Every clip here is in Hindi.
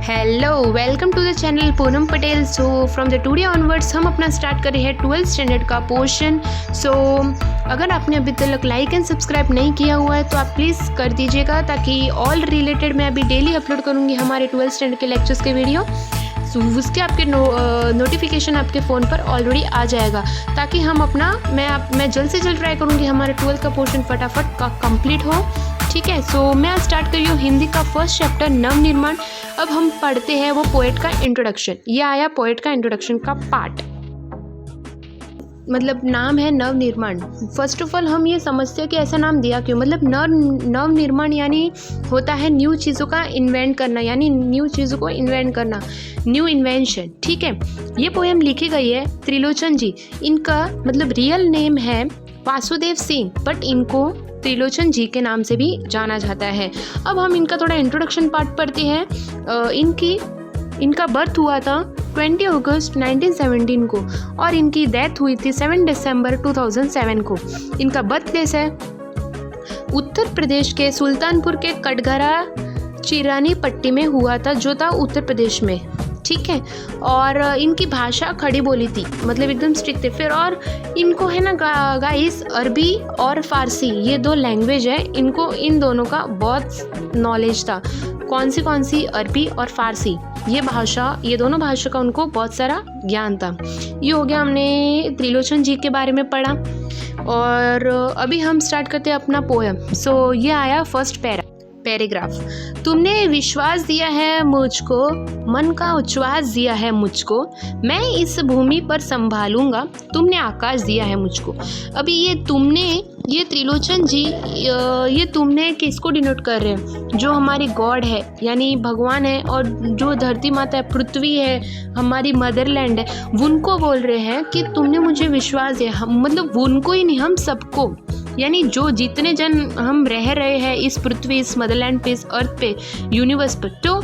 Hello, welcome to the channel Poonam Patel. So from the today onwards हम अपना स्टार्ट कर रहे हैं 12th स्टैंडर्ड का पोर्शन। सो अगर आपने अभी तक लाइक एंड सब्सक्राइब नहीं किया हुआ है तो आप प्लीज़ कर दीजिएगा, ताकि ऑल रिलेटेड मैं अभी डेली अपलोड करूँगी हमारे 12th स्टैंडर्ड के लेक्चर्स के वीडियो। सो उसके आपके नोटिफिकेशन आपके फ़ोन पर ऑलरेडी आ जाएगा, ताकि हम अपना मैं जल्द से जल्द ट्राई करूँगी हमारे 12th का पोर्शन फटाफट का कंप्लीट हो। ठीक है, सो मैं आज स्टार्ट कर रही हूँ हिंदी का फर्स्ट चैप्टर नवनिर्माण। अब हम पढ़ते हैं वो पोएट का इंट्रोडक्शन। ये आया पोएट का इंट्रोडक्शन का पार्ट, मतलब नाम है नवनिर्माण। फर्स्ट ऑफ ऑल हम ये समझते हैं कि ऐसा नाम दिया क्यों, मतलब नवनिर्माण यानी होता है न्यू चीज़ों का इन्वेंट करना, यानी न्यू चीज़ों को इन्वेंट करना, न्यू इन्वेंशन। ठीक है, ये पोएम लिखी गई है त्रिलोचन जी। इनका मतलब रियल नेम है वासुदेव सिंह, बट इनको त्रिलोचन जी के नाम से भी जाना जाता है। अब हम इनका थोड़ा इंट्रोडक्शन पार्ट पढ़ते हैं। इनका बर्थ हुआ था 20 अगस्त 1917 को और इनकी डेथ हुई थी 7 दिसंबर 2007 को। इनका बर्थ प्लेस है उत्तर प्रदेश के सुल्तानपुर के कटघरा चिरानी पट्टी में हुआ था, जो था उत्तर प्रदेश में। ठीक है, और इनकी भाषा खड़ी बोली थी, मतलब एकदम स्ट्रिक्ट थे। फिर और इनको है ना गाइस अरबी और फारसी ये दो लैंग्वेज है, इनको इन दोनों का बहुत नॉलेज था। कौन सी अरबी और फारसी ये दोनों भाषा का उनको बहुत सारा ज्ञान था। ये हो गया, हमने त्रिलोचन जी के बारे में पढ़ा। और अभी हम स्टार्ट करते हैं अपना पोएम। सो ये आया फर्स्ट पैराग्राफ। तुमने विश्वास दिया है मुझको, मन का उच्छ्वास दिया है मुझको, मैं इस भूमि पर संभालूंगा, तुमने आकाश दिया है मुझको। अभी ये त्रिलोचन जी, ये तुमने किसको डिनोट कर रहे हैं? जो हमारी गॉड है, यानी भगवान है, और जो धरती माता है, पृथ्वी है, हमारी मदरलैंड है, उनको बोल रहे हैं कि तुमने मुझे विश्वास दिया। मतलब उनको ही नहीं, हम सबको, यानी जो जितने जन हम रह रहे हैं इस पृथ्वी, इस मदरलैंड पे, इस अर्थ पे, यूनिवर्स पे, तो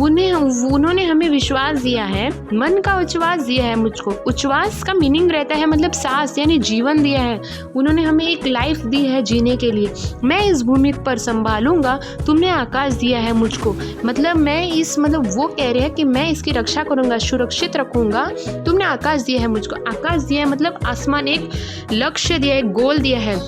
उन्होंने हमें विश्वास दिया है, मन का उच्छ्वास दिया है मुझको। उच्छ्वास का मीनिंग रहता है मतलब सांस, यानी जीवन दिया है। उन्होंने हमें एक लाइफ दी है जीने के लिए। मैं इस भूमि पर संभालूंगा, तुमने आकाश दिया है मुझको। मतलब वो कह रहे हैं कि मैं इसकी रक्षा करूंगा, सुरक्षित रखूंगा, तुमने आकाश दिया है मुझको। आकाश दिया है मतलब आसमान, एक लक्ष्य दिया है, एक गोल दिया है।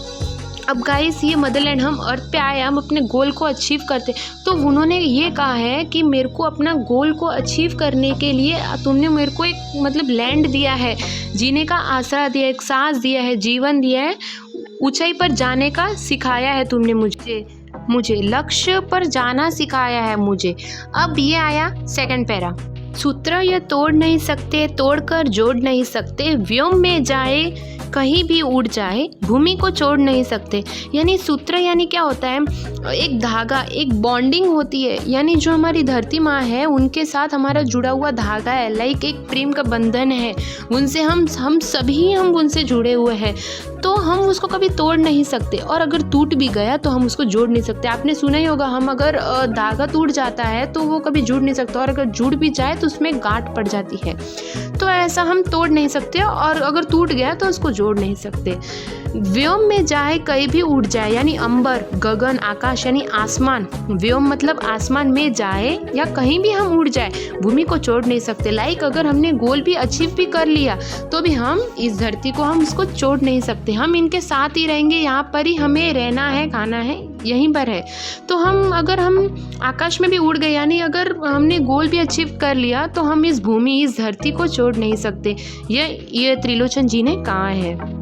अब गाइस ये मदरलैंड, हम अर्थ पे आए, हम अपने गोल को अचीव करते, तो उन्होंने ये कहा है कि मेरे को अपना गोल को अचीव करने के लिए तुमने मेरे को एक मतलब लैंड दिया है, जीने का आसरा दिया है, एक सांस दिया है, जीवन दिया है, ऊंचाई पर जाने का सिखाया है तुमने मुझे लक्ष्य पर जाना सिखाया है मुझे। अब ये आया सेकंड पैरा। सूत्र ये तोड़ नहीं सकते, तोड़कर जोड़ नहीं सकते, व्योम में जाए कहीं भी उड़ जाए, भूमि को छोड़ नहीं सकते। यानी सूत्र यानी क्या होता है? एक धागा, एक बॉन्डिंग होती है, यानी जो हमारी धरती माँ है उनके साथ हमारा जुड़ा हुआ धागा है, लाइक एक प्रेम का बंधन है। उनसे हम सभी उनसे जुड़े हुए हैं, तो हम उसको कभी तोड़ नहीं सकते, और अगर टूट भी गया तो हम उसको जोड़ नहीं सकते। आपने सुना ही होगा, हम अगर धागा टूट जाता है तो वो कभी जुड़ नहीं सकता, और अगर जुड़ भी जाए तो उसमें गांठ पड़ जाती है। तो ऐसा हम तोड़ नहीं सकते, और अगर टूट गया तो उसको जोड़ नहीं सकते। व्योम में जाए कहीं भी उड़ जाए, यानी अंबर, गगन, आकाश यानी आसमान। व्योम मतलब आसमान में जाए या कहीं भी हम उड़ जाए, भूमि को छोड़ नहीं सकते। लाइक अगर हमने गोल भी अचीव भी कर लिया तो भी हम इस धरती को हम उसको छोड़ नहीं सकते। हम इनके साथ ही रहेंगे, यहाँ पर ही हमें रहना है, खाना है, यहीं पर है। तो अगर हम आकाश में भी उड़ गए, यानी अगर हमने गोल भी अचीव कर लिया, तो हम इस भूमि, इस धरती को छोड़ नहीं सकते। ये त्रिलोचन जी ने कहा है।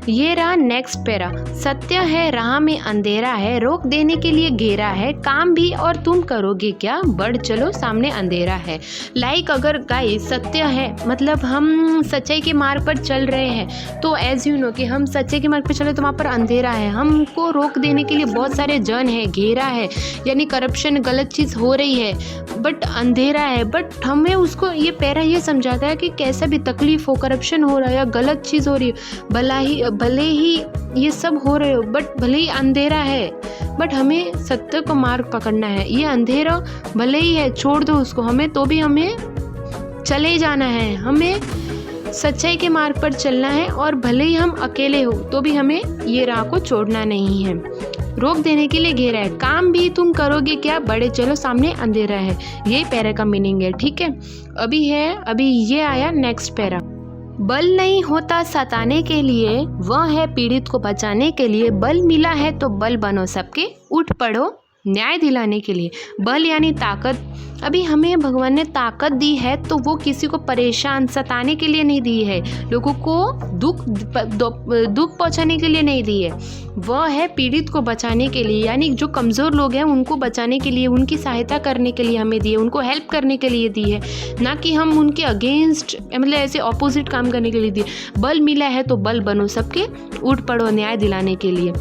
ये रहा नेक्स्ट पैरा। सत्य है राह में अंधेरा है, रोक देने के लिए घेरा है, काम भी और तुम करोगे क्या, बढ़ चलो सामने अंधेरा है। लाइक अगर गाइस सत्य है, मतलब हम सच्चाई के मार्ग पर चल रहे हैं, तो एज यू नो कि हम सच्चाई के मार्ग पर चले तो वहाँ पर अंधेरा है, हमको रोक देने के लिए बहुत सारे जन है, घेरा है, यानी करप्शन, गलत चीज़ हो रही है, बट अंधेरा है। बट हमें उसको ये पैरा ये समझाता है कि कैसा भी तकलीफ हो, करप्शन हो रहा है या गलत चीज़ हो रही है, भले ही ये सब हो रहे हो, बट भले ही अंधेरा है, बट हमें सत्य को मार्ग पकड़ना है। ये अंधेरा भले ही है, छोड़ दो उसको, हमें तो भी हमें चले जाना है, हमें सच्चाई के मार्ग पर चलना है, और भले ही हम अकेले हो तो भी हमें ये राह को छोड़ना नहीं है। रोक देने के लिए घेरा है। काम भी तुम करोगे क्या, बड़े चलो सामने अंधेरा है। ये पैरा का मीनिंग है, ठीक है। अभी ये आया नेक्स्ट पैरा। बल नहीं होता सताने के लिए, वह है पीड़ित को बचाने के लिए। बल मिला है तो बल बनो सबके, उठ पड़ो न्याय दिलाने के लिए। बल यानी ताकत। अभी हमें भगवान ने ताकत दी है तो वो किसी को परेशान सताने के लिए नहीं दी है, लोगों को दुख पहुंचाने के लिए नहीं दी है। वह है पीड़ित को बचाने के लिए, यानी जो कमज़ोर लोग हैं उनको बचाने के लिए, उनकी सहायता करने के लिए हमें दी है, उनको हेल्प करने के लिए दी है, ना कि हम उनके अगेंस्ट मतलब ऐसे ऑपोजिट काम करने के लिए दी। बल मिला है तो बल बनो सबके, उठ पड़ो न्याय दिलाने के लिए।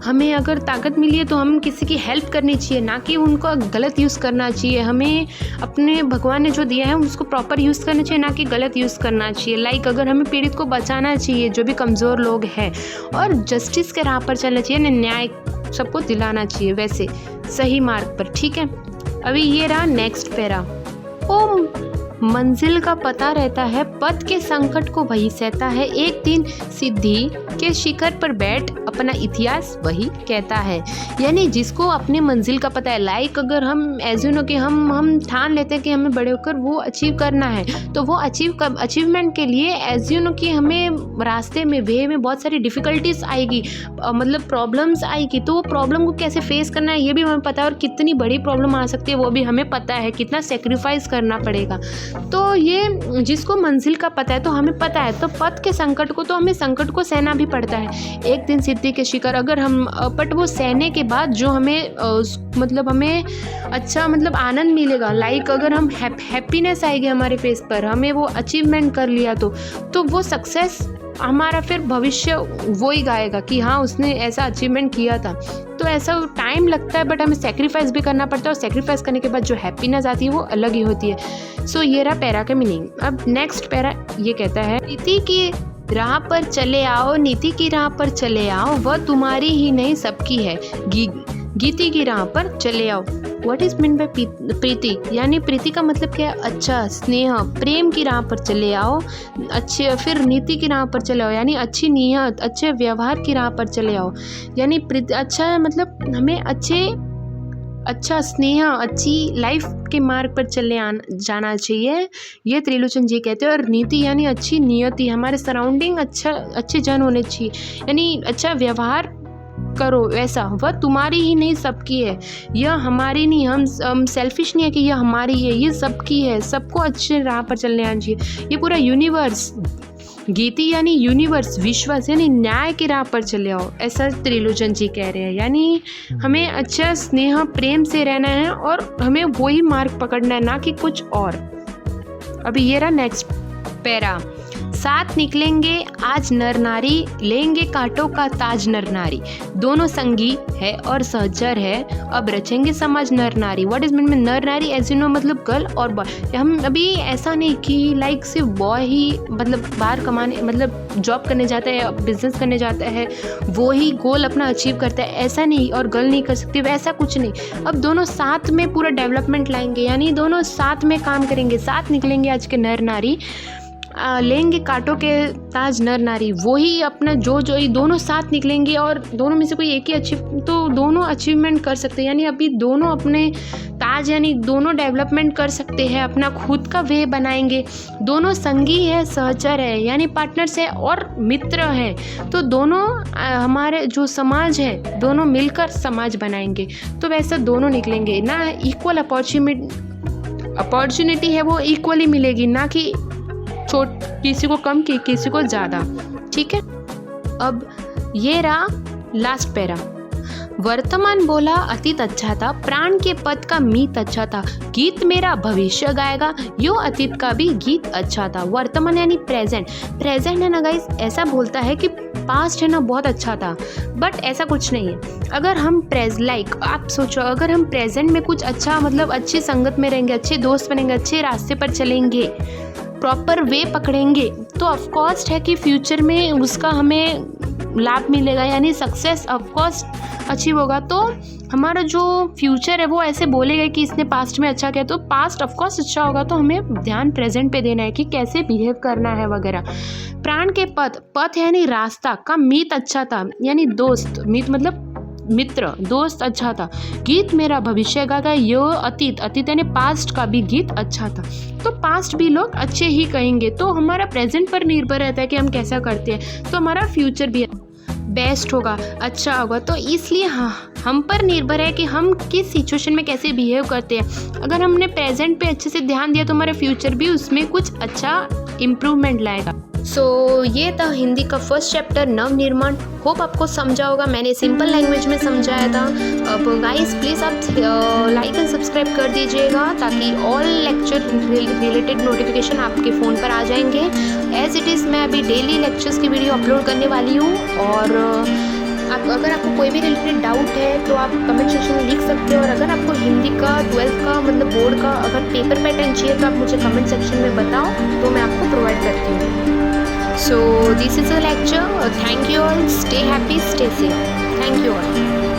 हमें अगर ताकत मिली है तो हम किसी की हेल्प करनी चाहिए, ना कि उनको गलत यूज़ करना चाहिए। हमें अपने भगवान ने जो दिया है उसको प्रॉपर यूज़ करना चाहिए, ना कि गलत यूज़ करना चाहिए। लाइक अगर हमें पीड़ित को बचाना चाहिए, जो भी कमज़ोर लोग हैं, और जस्टिस के राह पर चलना चाहिए, न्याय सबको दिलाना चाहिए, वैसे सही मार्ग पर, ठीक है। अभी ये रहा नेक्स्ट पैरा। ओ मंजिल का पता रहता है, पथ के संकट को वही सहता है। एक दिन सिद्धि के शिखर पर बैठ अपना इतिहास वही कहता है। यानी जिसको अपने मंजिल का पता है, लाइक अगर हम एज यू नो कि हम ठान लेते हैं कि हमें बड़े होकर वो अचीव करना है, तो वो अचीवमेंट के लिए एज यू नो कि हमें रास्ते में वे में बहुत सारी डिफ़िकल्टीज आएगी, मतलब प्रॉब्लम्स आएगी, तो वो प्रॉब्लम को कैसे फेस करना है ये भी हमें पता है, और कितनी बड़ी प्रॉब्लम आ सकती है वो भी हमें पता है, कितना सेक्रीफाइस करना पड़ेगा। तो ये जिसको मंजिल का पता है तो हमें पता है, तो पथ के संकट को तो हमें संकट को सहना भी पड़ता है। एक दिन सिद्धि के शिखर अगर हम बट वो सहने के बाद जो हमें मतलब हमें अच्छा मतलब आनंद मिलेगा, लाइक अगर हम हैप्पीनेस आएगी हमारे फेस पर, हमें वो अचीवमेंट कर लिया तो वो सक्सेस हमारा फिर भविष्य वो ही गाएगा कि हाँ उसने ऐसा अचीवमेंट किया था। तो ऐसा टाइम लगता है बट हमें सेक्रीफाइस भी करना पड़ता है, और सेक्रीफाइस करने के बाद जो हैप्पीनेस आती है वो अलग ही होती है। सो ये रहा पैरा का मीनिंग। अब नेक्स्ट पैरा ये कहता है, नीति की राह पर चले आओ, नीति की राह पर चले आओ, वह तुम्हारी ही नहीं सबकी है। गीति की राह पर चले आओ। व्हाट इज मीन बाय प्रीति, यानी प्रीति का मतलब क्या है, अच्छा स्नेह, प्रेम की राह पर चले आओ। अच्छे फिर नीति की राह पर चले आओ, यानी अच्छी नीयत, अच्छे व्यवहार की राह पर चले आओ। यानी अच्छा मतलब हमें अच्छा स्नेह, अच्छी लाइफ के मार्ग पर जाना चाहिए, ये त्रिलोचन जी कहते हैं। और नीति यानी अच्छी नियति, हमारे सराउंडिंग अच्छे जन होने चाहिए, यानी अच्छा व्यवहार करो वैसा। वह तुम्हारी ही नहीं सबकी है, यह हमारी नहीं, हम सेल्फिश नहीं है कि यह हमारी है, ये सबकी है, सबको अच्छे राह पर चलने आना चाहिए, ये पूरा यूनिवर्स। गीति यानी यूनिवर्स, विश्वास यानी न्याय की राह पर चले आओ, ऐसा त्रिलोचन जी कह रहे हैं। यानी हमें अच्छा स्नेह प्रेम से रहना है और हमें वही मार्ग पकड़ना है, ना कि कुछ और। अभी ये रहा नेक्स्ट पैरा। साथ निकलेंगे आज नर नारी, लेंगे कांटों का ताज नर नारी, दोनों संगी है और सहचर है, अब रचेंगे समाज नर नारी। व्हाट इज मीन में नर नारी, एज यू नो मतलब गर्ल और बॉय। हम अभी ऐसा नहीं कि लाइक सिर्फ बॉय ही मतलब बाहर कमाने मतलब जॉब करने जाता है, बिजनेस करने जाता है, वो ही गोल अपना अचीव करता है, ऐसा नहीं, और गर्ल नहीं कर सकती, वैसा कुछ नहीं। अब दोनों साथ में पूरा डेवलपमेंट लाएंगे, यानी दोनों साथ में काम करेंगे, साथ निकलेंगे आज के नर नारी, लेंगे कांटों के ताज नर नारी। वही अपना जो ये दोनों साथ निकलेंगे और दोनों में से कोई एक ही तो दोनों अचीवमेंट कर सकते हैं, यानी अभी दोनों अपने ताज यानी दोनों डेवलपमेंट कर सकते हैं, अपना खुद का वे बनाएंगे। दोनों संगी है, सहचर है, यानी पार्टनर्स है और मित्र है, तो दोनों हमारे जो समाज है दोनों मिलकर समाज बनाएंगे। तो वैसा दोनों निकलेंगे ना, इक्वल अपॉर्चुनिटी है वो इक्वली मिलेगी, ना कि किसी को कम किसी को ज़्यादा, ठीक है। अब ये रहा लास्ट पैरा। वर्तमान बोला अतीत अच्छा था, प्राण के पद का मीत अच्छा था, गीत मेरा भविष्य गाएगा, यो अतीत का भी गीत अच्छा था। वर्तमान यानी प्रेजेंट है ना गाइस, ऐसा बोलता है कि पास्ट है ना बहुत अच्छा था, बट ऐसा कुछ नहीं है। अगर हम आप सोचो, अगर हम प्रेजेंट में कुछ अच्छा मतलब अच्छी संगत में रहेंगे, अच्छे दोस्त बनेंगे, अच्छे रास्ते पर चलेंगे, प्रॉपर वे पकड़ेंगे, तो ऑफकोर्स है कि फ्यूचर में उसका हमें लाभ मिलेगा, यानी सक्सेस ऑफकोर्स अचीव होगा। तो हमारा जो फ्यूचर है वो ऐसे बोलेगा कि इसने पास्ट में अच्छा किया, तो पास्ट ऑफकोर्स अच्छा होगा, तो हमें ध्यान प्रेजेंट पे देना है कि कैसे बिहेव करना है वगैरह। प्राण के पथ यानी रास्ता का मीत अच्छा था, यानी दोस्त, मीत मतलब मित्र दोस्त अच्छा था, गीत मेरा भविष्य का यह अतीत, अतीत यानी पास्ट का भी गीत अच्छा था। तो पास्ट भी लोग अच्छे ही कहेंगे। तो हमारा प्रेजेंट पर निर्भर रहता है कि हम कैसा करते हैं, तो हमारा फ्यूचर भी बेस्ट होगा, अच्छा होगा। तो इसलिए हाँ, हम पर निर्भर है कि हम किस सिचुएशन में कैसे बिहेव करते हैं। अगर हमने प्रेजेंट पे अच्छे से ध्यान दिया तो हमारा फ्यूचर भी उसमें कुछ अच्छा इम्प्रूवमेंट लाएगा। सो ये था हिंदी का फर्स्ट चैप्टर नवनिर्माण। होप आपको समझा होगा, मैंने सिंपल लैंग्वेज में समझाया था। अब गाइस प्लीज़ आप लाइक एंड सब्सक्राइब कर दीजिएगा ताकि ऑल लेक्चर रिलेटेड नोटिफिकेशन आपके फ़ोन पर आ जाएंगे। एज इट इज़ मैं अभी डेली लेक्चर्स की वीडियो अपलोड करने वाली हूँ। और अगर आपको कोई भी रिलेटेड डाउट है तो आप कमेंट सेक्शन में लिख सकते हो। और अगर आपको हिंदी का 12th का मतलब बोर्ड का अगर पेपर पैटर्न चाहिए तो आप मुझे कमेंट सेक्शन में बताओ, तो मैं आपको प्रोवाइड करती हूँ। So this is a lecture. Thank you all. Stay happy, stay safe. Thank you all.